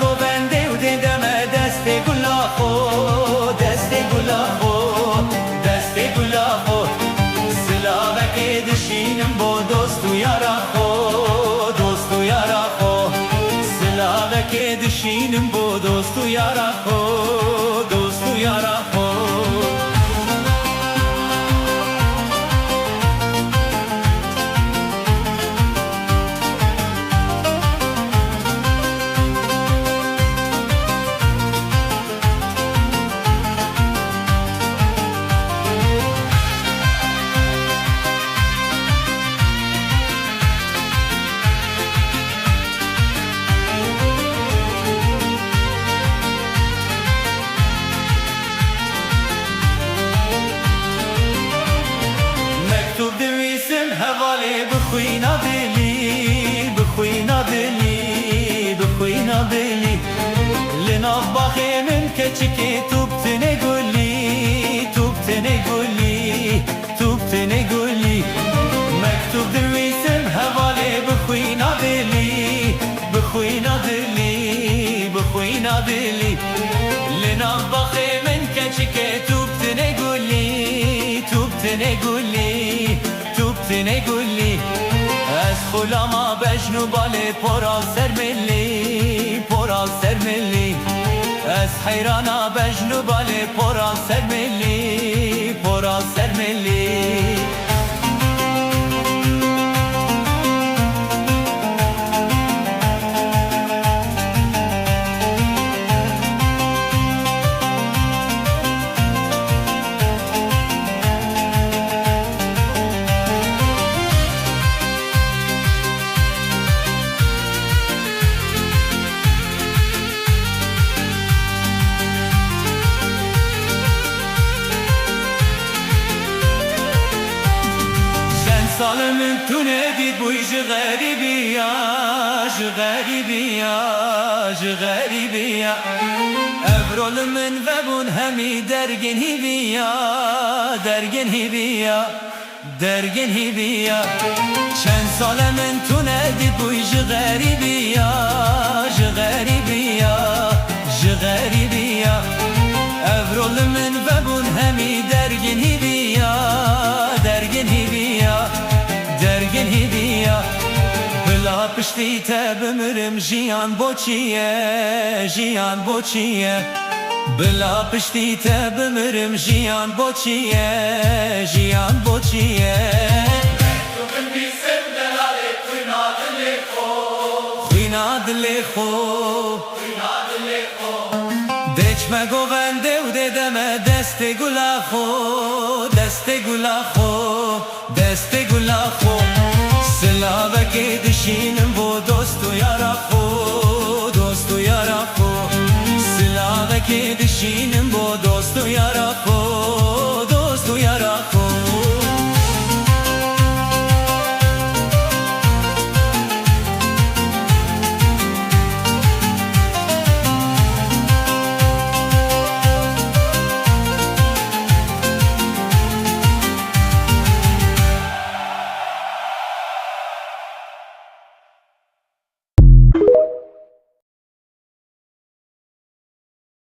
گوونده و دیدمه دست گلا خو دست گلا خو دست گلا خو سلاوه که دشینم با دوست و یارا خو دوست و یارا خو سلاوه که دشینم با دوست و یارا خو دوست و یارا خو هوالی بخوینا دلی بخوینا دلی بخوینا دلی لناف باخی من کچکی توبتنه گلی توبتنه گلی توبتنه گلی مکتوب درویسم هوالی بخوینا دلی بخوینا دلی بخوینا دلی لناف باخی من کچکی توبتنه گلی توبتنه گلی تنه گلی از خلاما بجنو باله پرا سر ملی پرا سر ملی از حیرانا بجنو باله پرا سر ملی پرا سر ملی سالم تو ندید بوی غریبی یا غریبی یا غریبی یا افرول من و بون همی درگن هیبیا درگن هیبیا درگن هیبیا چند سال من تو ندید بوی غریبی یا غریبی یا غریبی یا افرول من و بون همی درگن هیبیا درگن هیبیا درگن هیبیا بلا پشتی تا بمرم جیان بوچیه جیان بوچیه بلا پشتی تا بمرم جیان بوچیه جیان بوچیه خوینا دلی خو دچ مگو ونده و دیدم دست گلا خو دست گلا خو دست گلا خو سلاوه که دشینم بو دوست و یارا خو دوست و یارا خو سلاوه که دشینم